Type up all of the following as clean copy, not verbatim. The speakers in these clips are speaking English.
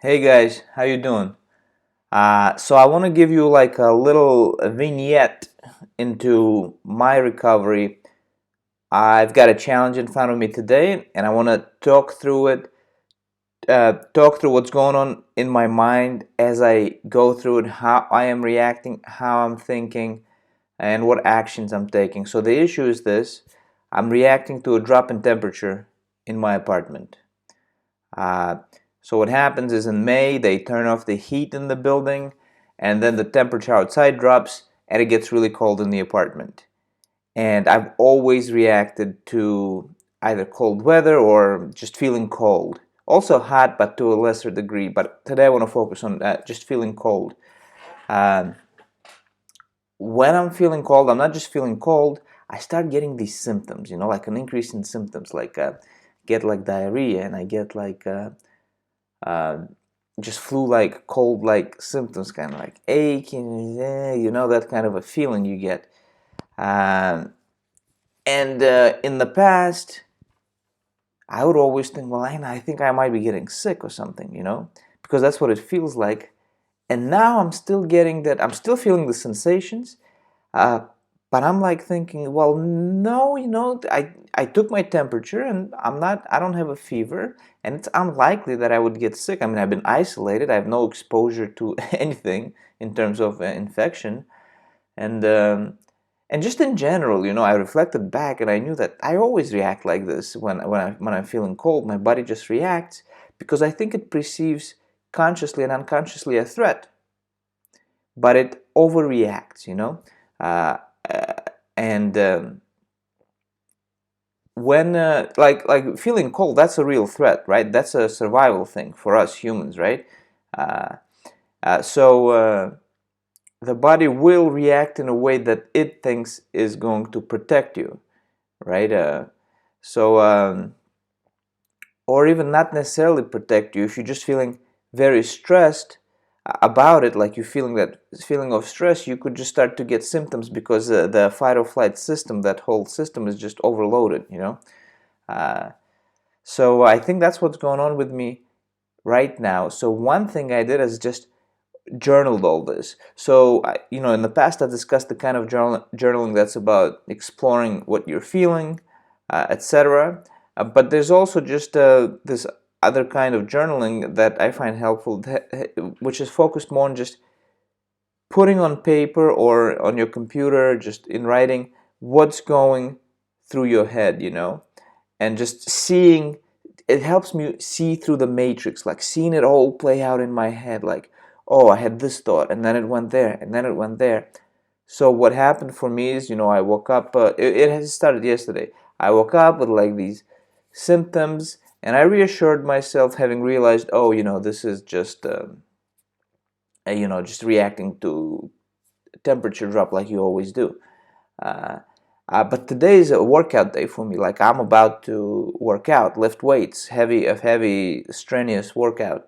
Hey guys, how you doing? So I want to give you like a little vignette into my recovery. I've got a challenge in front of me today, and I want to talk through it, talk through what's going on in my mind as I go through it, how I am reacting, how I'm thinking, and what actions I'm taking. So the issue is this: I'm reacting to a drop in temperature in my apartment. Uh, so what happens is in May they turn off the heat in the building, and then the temperature outside drops and it gets really cold in the apartment. And I've always reacted to either cold weather or just feeling cold. Also hot, but to a lesser degree. But today I want to focus on just feeling cold. Um, when I'm feeling cold, I'm not just feeling cold. I start getting these symptoms, like an increase in symptoms, like get like diarrhea, and I get like uh, just flu-like, cold-like symptoms, kind of like aching, that kind of a feeling you get. Um, and in the past, I would always think, well, I think I might be getting sick or something, because that's what it feels like. And now I'm still getting that, I'm still feeling the sensations, uh, but I'm like thinking, well, no, I took my temperature and I don't have a fever, and it's unlikely that I would get sick. I mean, I've been isolated, I have no exposure to anything in terms of infection, and and just in general, I reflected back and I knew that I always react like this when I'm feeling cold. My body just reacts because I think it perceives consciously and unconsciously a threat, but it overreacts, uh, uh, and when like feeling cold, that's a real threat, right? That's a survival thing for us humans, right? uh, so the body will react in a way that it thinks is going to protect you, right? So or even not necessarily protect you. If you're just feeling very stressed about it, like you're feeling that feeling of stress, you could just start to get symptoms because the fight or flight system, that whole system, is just overloaded, uh, so I think that's what's going on with me right now. So one thing I did is just journaled all this. So in the past I discussed the kind of journaling that's about exploring what you're feeling, etc. But there's also just this other kind of journaling that I find helpful, which is focused more on just putting on paper or on your computer, just in writing, what's going through your head, and just seeing. It helps me see through the matrix, like seeing it all play out in my head, like, oh, I had this thought and then it went there and then it went there. So what happened for me is, I woke up, it has started yesterday. I woke up with like these symptoms, and I reassured myself, having realized, oh, this is just just reacting to temperature drop like you always do. uh, but today is a workout day for me. Like, I'm about to work out, lift weights, heavy, strenuous workout.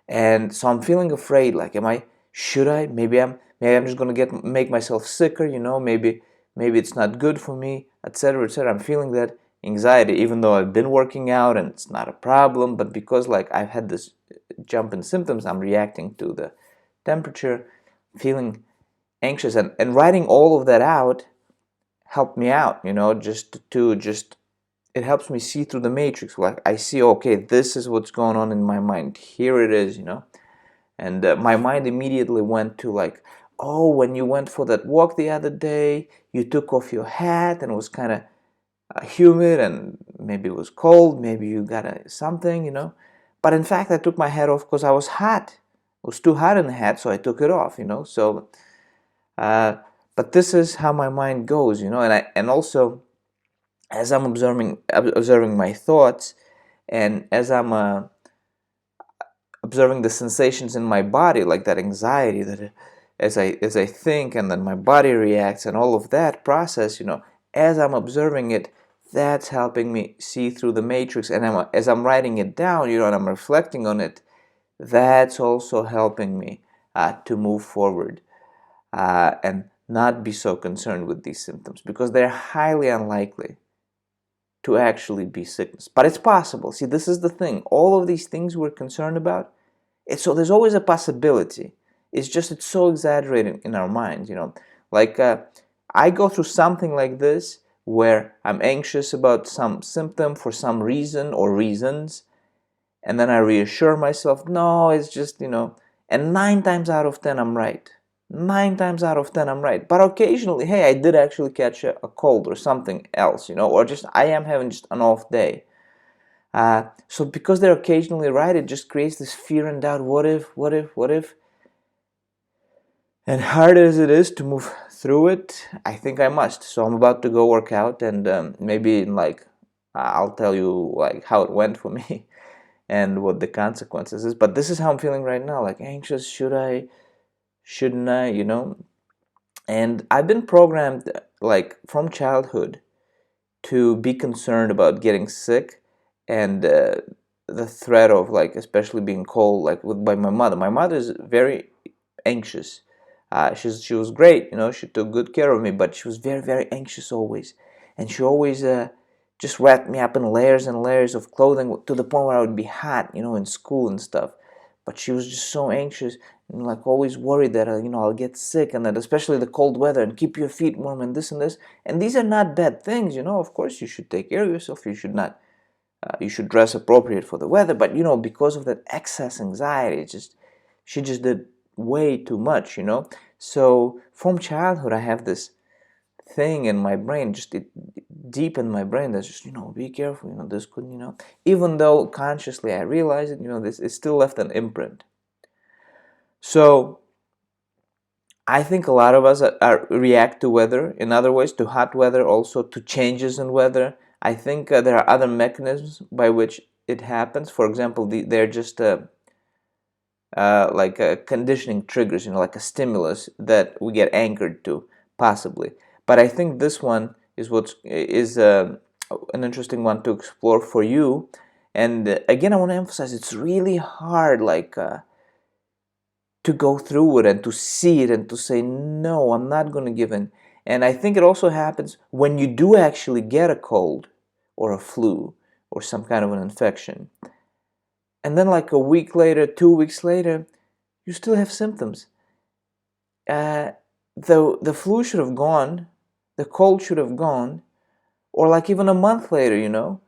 And so I'm feeling afraid. Like, should I? Maybe I'm just gonna make myself sicker. Maybe it's not good for me, etc., etc. I'm feeling that anxiety, even though I've been working out and it's not a problem. But because like I've had this jump in symptoms, I'm reacting to the temperature, feeling anxious, and writing all of that out helped me out, just it helps me see through the matrix. Like, I see, okay, this is what's going on in my mind, here it is, and my mind immediately went to like, oh, when you went for that walk the other day, you took off your hat and it was kind of humid, and maybe it was cold, maybe you got something, but in fact I took my hat off because I was hot. It was too hot in the hat, so I took it off, so uh, but this is how my mind goes, and also, as I'm observing my thoughts, and as I'm observing the sensations in my body, like that anxiety, that as I think, and then my body reacts, and all of that process, as I'm observing it, that's helping me see through the matrix. And as I'm writing it down, and I'm reflecting on it, that's also helping me to move forward, and not be so concerned with these symptoms, because they're highly unlikely to actually be sickness. But it's possible. See, this is the thing. All of these things we're concerned about, So there's always a possibility. It's just it's so exaggerated in our minds, you know. Like I go through something like this where I'm anxious about some symptom for some reason or reasons, and then I reassure myself, no, it's just, you know, and 9 times out of 10 I'm right. 9 times out of 10 I'm right. But occasionally, hey, I did actually catch a cold or something else, you know, or just I am having just an off day. So because they're occasionally right, it just creates this fear and doubt. What if, what if, what if? And hard as it is to move through it, I think I must. So I'm about to go work out, and maybe in like I'll tell you like how it went for me and what the consequences is. But this is how I'm feeling right now, like anxious. Should I? Shouldn't I? You know. And I've been programmed like from childhood to be concerned about getting sick and the threat of like especially being cold, like by my mother. My mother is very anxious. She was great, you know. She took good care of me, but she was very anxious always, and she always just wrapped me up in layers and layers of clothing to the point where I would be hot, you know, in school and stuff. But she was just so anxious and like always worried that you know, I'll get sick, and that especially the cold weather, and keep your feet warm and this and this. And these are not bad things, you know. Of course, you should take care of yourself. You should not. You should dress appropriate for the weather. But you know, because of that excess anxiety, she just did way too much, you know. So from childhood, I have this thing in my brain, deep in my brain, that's just, you know, be careful, you know, this could, you know, even though consciously I realize it, you know, this is still left an imprint. So I think a lot of us react to weather in other ways, to hot weather, also to changes in weather. I think there are other mechanisms by which it happens. For example, they're just like conditioning triggers, you know, like a stimulus that we get anchored to, possibly. But I think this one is an interesting one to explore for you. And again, I want to emphasize it's really hard, like to go through it and to see it and to say, no, I'm not going to give in. And I think it also happens when you do actually get a cold or a flu or some kind of an infection. And then like a week later, 2 weeks later, you still have symptoms. The flu should have gone, the cold should have gone, or like even a month later, you know,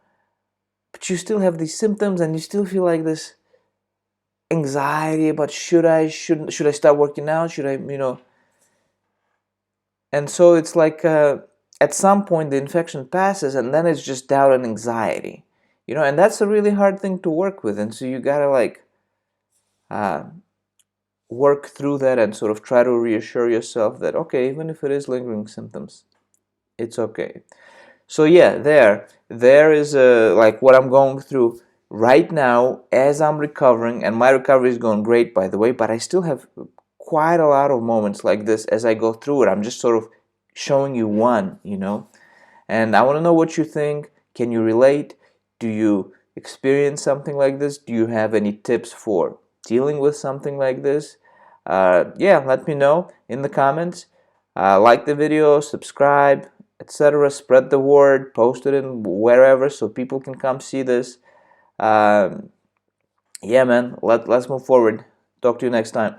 but you still have these symptoms and you still feel like this anxiety about should I start working out, should I, you know. And so it's like at some point the infection passes, and then it's just doubt and anxiety, you know, and that's a really hard thing to work with. And so you gotta like work through that and sort of try to reassure yourself that, okay, even if it is lingering symptoms, it's okay. So yeah, there is like what I'm going through right now as I'm recovering, and my recovery is going great, by the way, but I still have quite a lot of moments like this as I go through it. I'm just sort of showing you one, you know, and I want to know what you think. Can you relate? Do you experience something like this? Do you have any tips for dealing with something like this? Yeah, let me know in the comments. Like the video, subscribe, etc. Spread the word, post it in wherever so people can come see this. Yeah, man, let's move forward. Talk to you next time.